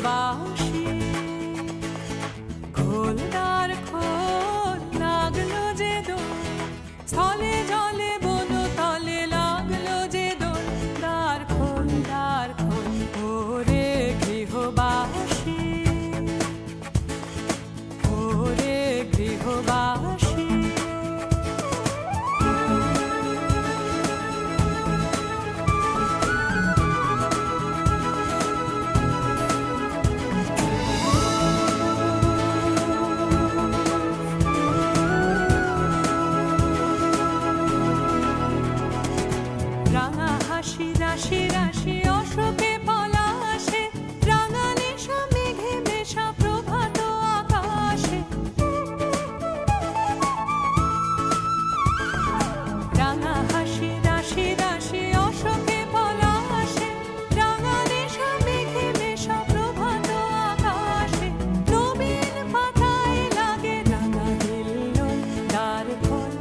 গৃহবাসী খোলদার খোল লাগলো যে দোল স্থলে জলে বনো তলে লাগলো যে দোল দ্বার খোল ওরে গৃহবাসী ওরে গৃহবাসী রাঙা হাসি রাশি রাশি অশোকে পলাশে রাঙা নেশা মেঘে মেশা প্রভাত আকাশে রাঙা হাসি রাশি রাশি অশোকে পলাশে রাঙা নেশা মেঘে মেশা প্রভাত আকাশে নবীন পাতায় লাগে রাঙা হিল্লোল দ্বার খোল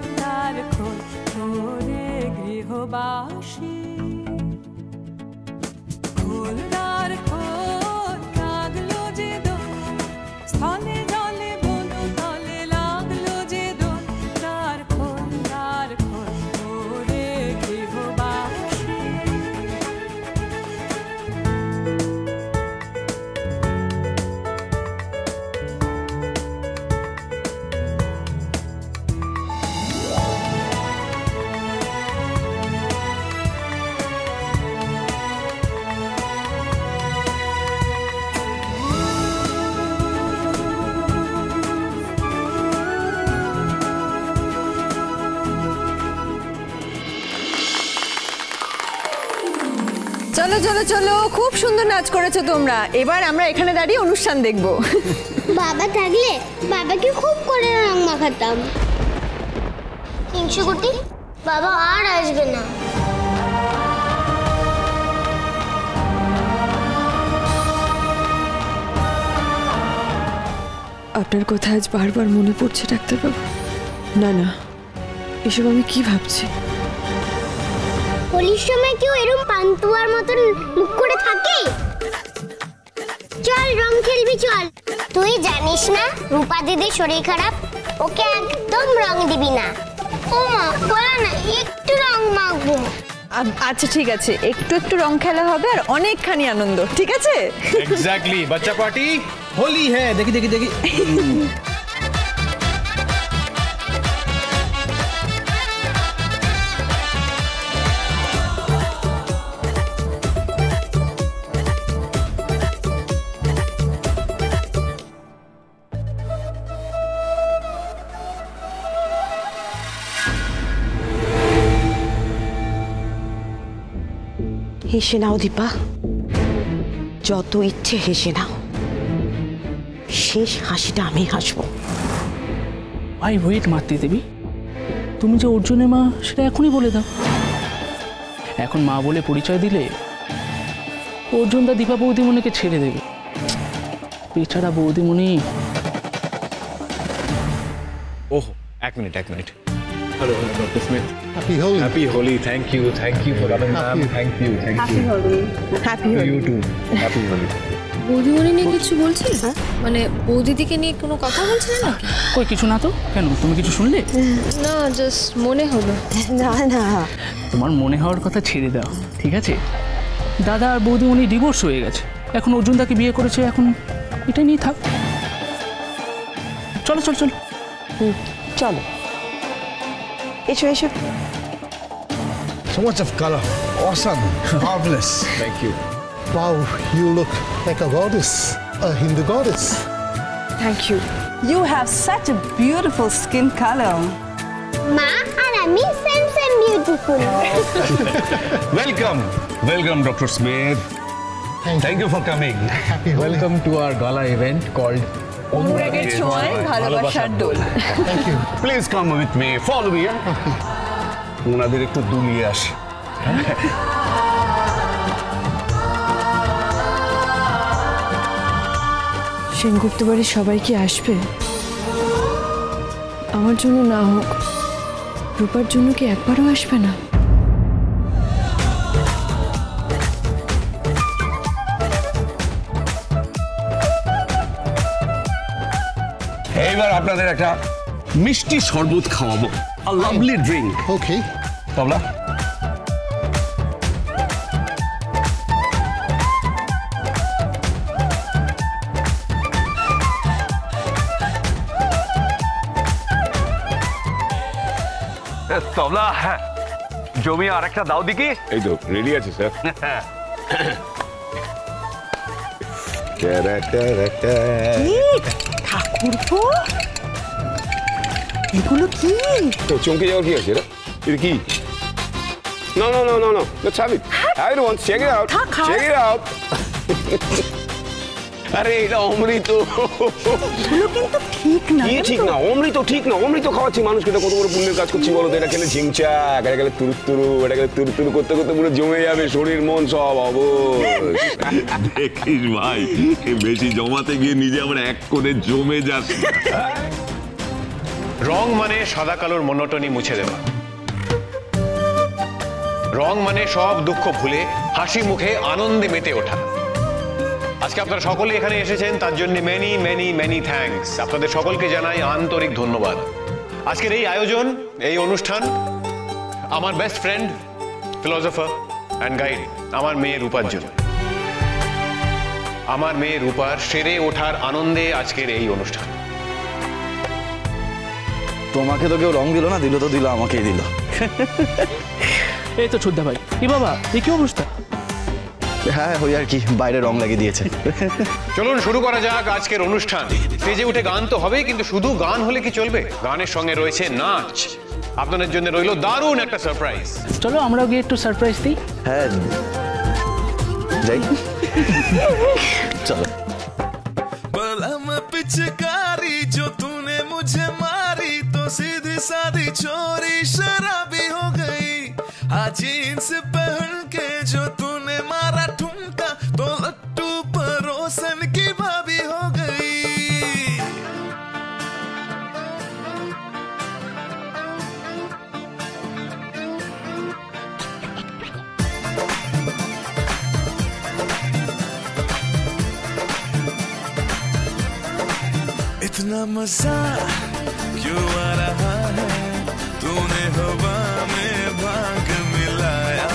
ওরে গৃহবাসী খোলদার খোল লাগলো যে দোল স্থলে জলে বনো তলে লাগলো যে দোল দ্বার খোল ওরে গৃহবাসী চলো চলো চলো, খুব সুন্দর নাচ করেছো তোমরা। এবার আমরা এখানে দাঁড়িয়ে অনুষ্ঠান দেখব। বাবা থাকলে বাবাকে খুব করে রং মাখাতাম। হিংসুকুটি বাবা আর আসবে না। আপনার কথা আজ বারবার মনে পড়ছে ডাক্তারবাবু। না না, এসব আমি কি ভাবছি? হোলির সময় কেউ এরকম পান্তুয়ার মতন মুখ করে থাকে? চল রং খেলবি চল। তুই জানিস না রূপা দিদির শরীর খারাপ, ওকে একদম রং দিবি না। ও মা বলো না একটু রং মাখবো। আচ্ছা ঠিক আছে, একটু একটু রং খেলা হবে আর অনেকখানি আনন্দ, ঠিক আছে? এক্স্যাক্টলি, বাচ্চা পার্টি হোলি হ্যাঁ। দেখি দেখি দেখি হেসে নাও দীপা, যত ইচ্ছে হেসে নাও, শেষ হাসিটা আমি হাসবো। ভাই ওয়েট মারতে দেবী, তুমি যে অর্জুনের মা সেটা এখনই বলে দাও। এখন মা বলে পরিচয় দিলে অর্জুন দা দীপা বৌদিমণিকে ছেড়ে দেবে। বেচারা বৌদিমণি। ওহ এক minute. Hello, Dr. Smith. Happy Holi. Happy Holi. Thank you for coming, ma'am. Thank you. Happy Holi. Happy Holi. You too. Happy Holi. বৌদিমণি নিয়ে কিছু বলছিস? মানে বৌদিদিকে নিয়ে কোনো কথা বলছিস নাকি? কই কিছু না তো। কেন, তুমি কিছু শুনলে? না, জাস্ট মনে হলো। না না, তোমার মনে হওয়ার কথা ছেড়ে দাও, ঠিক আছে? দাদা আর বৌদিমণি ডিভোর্স হয়ে গেছে, এখন অর্জুন দাকে বিয়ে করেছে, এখন এটা নিয়ে থাক। চলো চলো চলো চলো এসো এসো। So much of color. Awesome. Marvelous. Thank you. Wow, you look like a goddess, a Hindu goddess. Thank you. You have such a beautiful skin color. মা আর আমি same beautiful. Welcome, Dr. Smith. Thank you for coming. Happy Holi. Welcome to our gala event called অনুরাগের ছোঁয়ায় ভালোবাসার দোল। Thank you. Please come with me. Follow me. ওনাদের একটু দুলিয়ে আসি। সেনগুপ্ত বাড়ির সবাই কি আসবে? আমার জন্য না হোক, রূপার জন্য কি একবারও আসবে না? এইবার আপনাদের একটা মিষ্টি শরবত খাওয়াবো, a lovely drink. Okay. তবলা তবলা, হ্যাঁ জমি আর একটা দাও দিকি। এই তো রেডি আছে স্যার। ঠাকুরপো, এগুলো কি? তো চমকে যাওয়ার কি আছে? এটা কি? No, no, no, no, no. Let's have it. I don't want. Check it out. Check it out. আরে এটা অমৃত। এগুলো কিন্তু ঠিক না। কি ঠিক না? অমৃত ঠিক না। অমৃত খাওয়াচ্ছি মানুষকে, এটা কত বড় পুণ্যের কাজ করছি বলো তো। এটা খেলে ঝিংচাক, এটা খেলে তুরুতুরু, এটা খেলে তুরুতুরু করতে করতে পুরো জমে যাবে শরীর মন সব অবশ। দেখিস ভাই, বেশি জমাতে গিয়ে নিজে আবার এক কোণে জমে যাস। রং মানে সাদা কালোর মনোটনি মুছে দেওয়া। রং মানে সব দুঃখ ভুলে হাসি মুখে আনন্দে মেতে ওঠা। আজকে আপনারা সকলে এখানে এসেছেন, তার জন্য মেনি মেনি মেনি থ্যাঙ্কস। আপনাদের সকলকে জানাই আন্তরিক ধন্যবাদ। আজকের এই আয়োজন, এই অনুষ্ঠান আমার best friend, philosopher and guide আমার মেয়ে রূপার জন্য। আমার মেয়ে রূপার সেরে ওঠার আনন্দে আজকের এই অনুষ্ঠান। তোমাকে তো কেউ রং দিল না, দিল তো দিল আমাকেই দিল। এই তো ছোটদা ভাই, এ বাবা এ কি অবস্থা? হ্যাঁ ওই আর কি, বাইরে রং লাগিয়ে দিয়েছে। চলুন শুরু করা যাক আজকের অনুষ্ঠান। স্টেজে উঠে গান তো হবেই, কিন্তু শুধু গান হলে কি চলবে? গানের সঙ্গে রয়েছে নাচ। আপনাদের জন্য রইল দারুণ একটা সারপ্রাইজ। চলো আমরাও গিয়ে একটু সারপ্রাইজ দিই। হ্যাঁ যাই, চলো। पिचकारी जो तूने मुझे मारी तो सीधी सादी चोरी शराबी हो गई। आज जीन्स पहन के जो तूने मारा ठुमका तो लट्टू परोसन की भाभी हो गई। इतना मजा क्यों आ रहा है, तूने हवा में भाग मिलाया।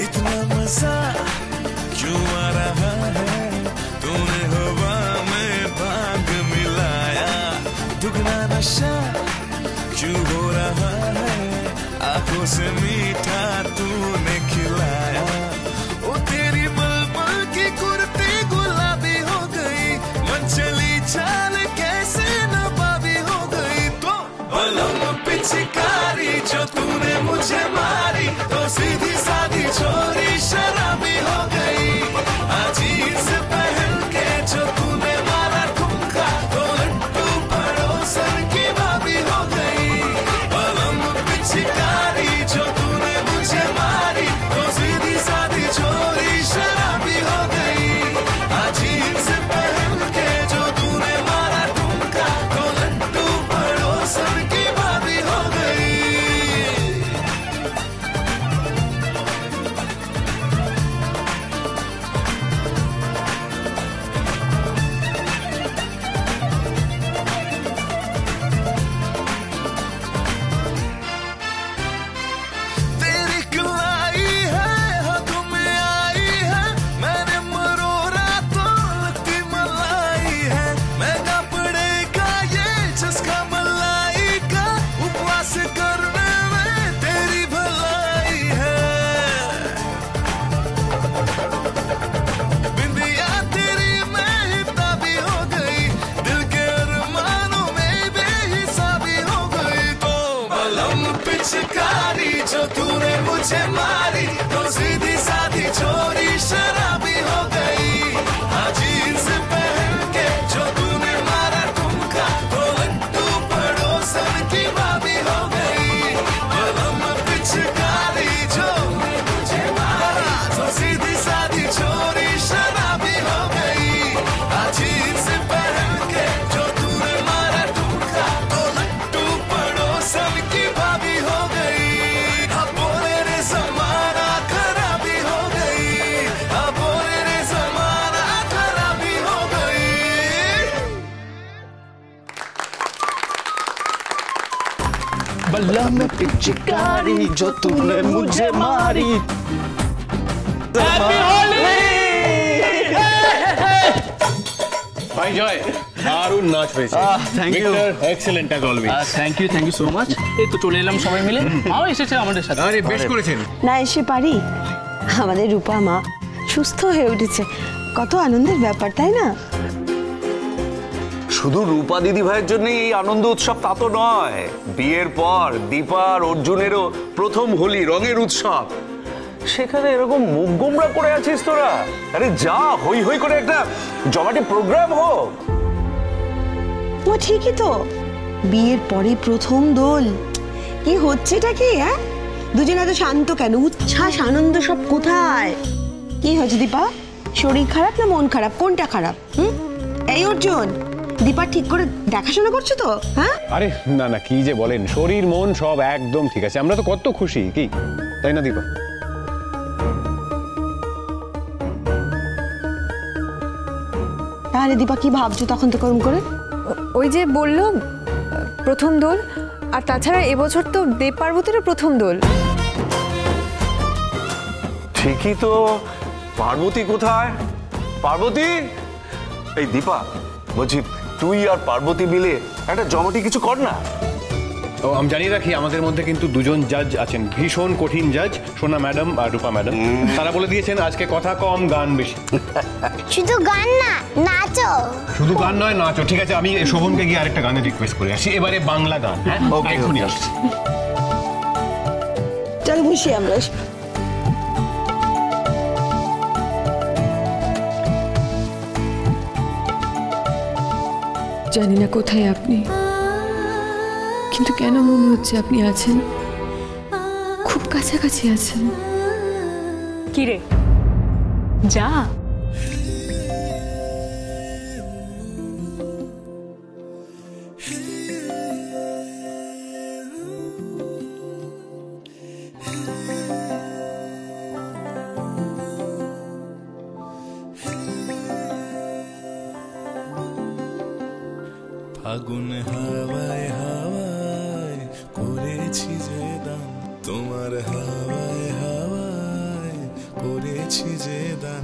इतना मजा क्यों आ रहा है, तूने हवा में भाग मिलाया। दुगना नशा क्यों हो रहा है, आंखों से मीठा तूने खिलाया। ओ तेरी बलबल की कुर्ती गुलाबी हो गई, मन चली चाल कैसे नवाबी हो गई। तो बलम पिचकारी जो तूने मुझे मारी तो सीधी सादी चोरी शराबी हो गई। आज जीन्स पहन के जो तूने मारा ठुमका तो लट्टू पड़ोसन की भाभी हो गई। बलम पिचकारी जो तूने मुझे मारी तो सीधी सादी चोरी शराबी हो गई। आज जीन्स पहन के जो तूने मारा ठुमका तो लट्टू पड़ोसन की भाभी हो गई। तेरी कलाई है हाथों में आई है, मैंने मरोड़ा तो लगती मलाई है। महंगा पड़ेगा ये चस्का मलाई का, उपवास करने में तेरी भलाई है। बिंदिया तेरी मेहताबी हो गई, दिल के अरमानों में बेहिसाबी हो गई। तो बलम पिचकारी जो तूने मुझे मारी तो सीधी सादी चोरी शराबी हो गई। आज जीन्स पहन के जो तूने मारा ठुमका तो लट्टू पड़ोसन की भाभी हो गई। बलम पिचकारी जो मुझे मारा तो सीधी सादी चोरी शराबी हो गई। आज जीन्स पहन के जो तूने मारा ठुमका तो लट्टू पड़ोसन की भाभी हो गई। बोले रे समाना खरा बल्ला में पिचकारी जो तूने मुझे मारी। हैप्पी होली। ভাই জয়, দারুণ নাচ হয়েছে। Thank you. Excellent as always. Thank you so much. এই তো চলে এলাম সবাই মিলে, মাও এসেছে আমাদের সাথে। আরে বেশ করেছেন। না এসে পারি? আমাদের রূপা মা সুস্থ হয়ে উঠেছে, কত আনন্দের ব্যাপার তাই না? শুধু রূপা দিদি ভাইয়ের জন্য এই আনন্দ উৎসব তা তো নয়, বিয়ের পর দীপা আর অর্জুনেরও প্রথম হোলি, রঙের উৎসব। সেখানে এরকম মুখ গোমরা করে আছিস তোরা? আরে যা, হই হই করে একটা জমাটি প্রোগ্রাম হোক। ও ঠিকই তো, বিয়ের পরে প্রথম দোল। কি হচ্ছেটা কি? হ্যাঁ, দুজনে এত শান্ত কেন? উচ্ছ্বাস আনন্দ সব কোথায়? কি হয়েছে দীপা? শরীর খারাপ না মন খারাপ, কোনটা খারাপ? এই অর্জুন, দীপা ঠিক করে দেখাশোনা করছো তো? হ্যাঁ, আরে না না, কি যে বলেন, শরীর মন সব একদম ঠিক আছে। আমরা তো কত খুশি, কি তাই না দীপা? তাহলে দীপা কি ভাবছো তখন তো কম করে? ওই যে বললো প্রথম দোল, আর তাছাড়া এবছর তো দেব পার্বতীরও প্রথম দোল। ঠিকই তো, পার্বতী কোথায়? পার্বতী, এই দীপা বলছি, তুই আর পার্বতী মিলে একটা জমাটি কিছু কর না। ও আমি জানিয়ে রাখি, আমাদের মধ্যে কিন্তু দুজন জাজ আছেন, ভীষণ কঠিন জাজ, সোনা ম্যাডাম আর রূপা ম্যাডাম। তারা বলে দিয়েছেন আজকে কথা কম গান বেশি। শুধু গান না, নাচো। শুধু গান নয়, নাচো। ঠিক আছে, আমি শোভনকে গিয়ে আরেকটা গানের রিকোয়েস্ট করে আসি, এবারে বাংলা গান। হ্যাঁ, এখনই আসছি। চল বসি আমরা। জানি না কোথায় আপনি, কিন্তু কেন মনে হচ্ছে আপনি আছেন, খুব কাছাকাছি আছেন। কিরে যা, ফাগুন হাওয়ায় হাওয়ায় করেছি যে দান, তোমার হাওয়ায় হাওয়ায় করেছি যে দান।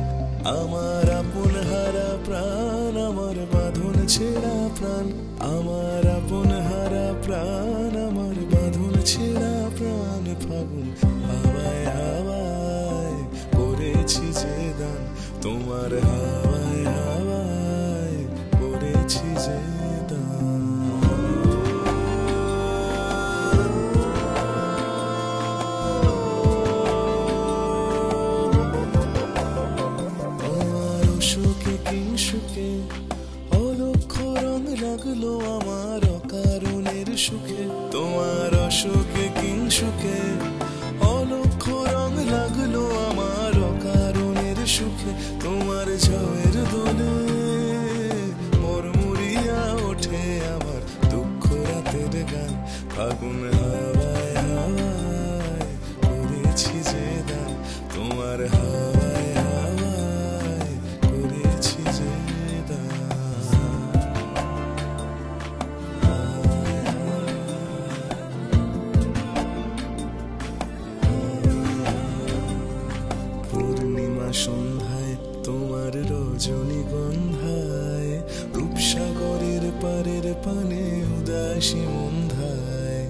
আমার আপন হারা প্রাণ, আমার বাঁধন ছেঁড়া প্রাণ, আমার আপন হারা প্রাণ, আমার বাঁধন ছেঁড়া প্রাণ। ফাগুন হাওয়ায় হাওয়ায় করেছি যে দান, তোমার হাওয়ায় হাওয়ায় করেছি যে সুখে অলক্ষ রং লাগলো আমার অকারণের সুখে। তোমার অসুখে কিং সুখে অলক্ষ রং লাগলো আমার অকারণের সুখে। তোমার জয়ের দোলে মরমুরিয়া ওঠে আমার দুঃখ রাতের গান। ফাগুন হাওয়ায় হাওয়ায় করেছি যে দান, তোমার হাওয়ায় হাওয়ায় করেছি যে দান। পূর্ণিমা সন্ধ্যায় তোমার রজনীগন্ধায়, রূপসাগরের পারের পানে উদাসী মন্ধায়।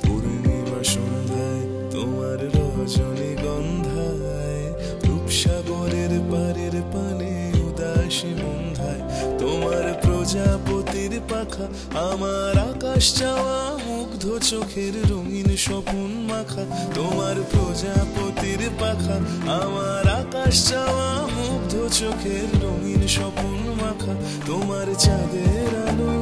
পূর্ণিমা সন্ধ্যায় তোমার রজনীগন্ধায়, রূপসাগরের পারের পানে উদাসী মন্ধায়। তোমার প্রজাপতির পাখা আমার আকাশ চাওয়া মুগ্ধ চোখের রঙিন স্বপন মাখা। তোমার প্রজাপতির পাখা আমার আকাশ চাওয়া মুগ্ধ চোখের রঙিন স্বপন মাখা। তোমার চাঁদের আলো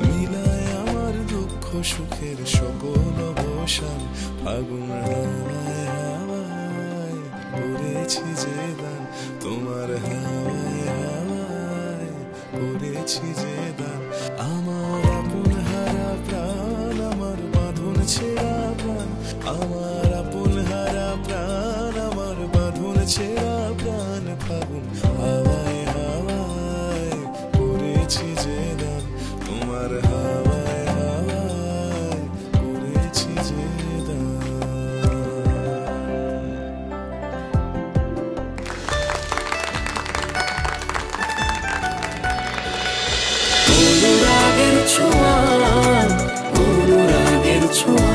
মিলায় আমার দুঃখ সুখের সকল অবসান। ফাগুন হাওয়ায় হাওয়ায় করেছি যে দান, তোমার হাওয়ায় হাওয়ায় করেছি যে দান। আমার আপন হারা প্রাণ, আমার বাঁধন ছেঁড়া প্রাণ, আমার আপন হারা প্রাণ, আমার বাঁধন ছেঁড়া প্রাণ। ফাগুন হাওয়ায় হাওয়ায় করেছি যে দান, তোমার হাওয়ায় হাওয়ায় ছোট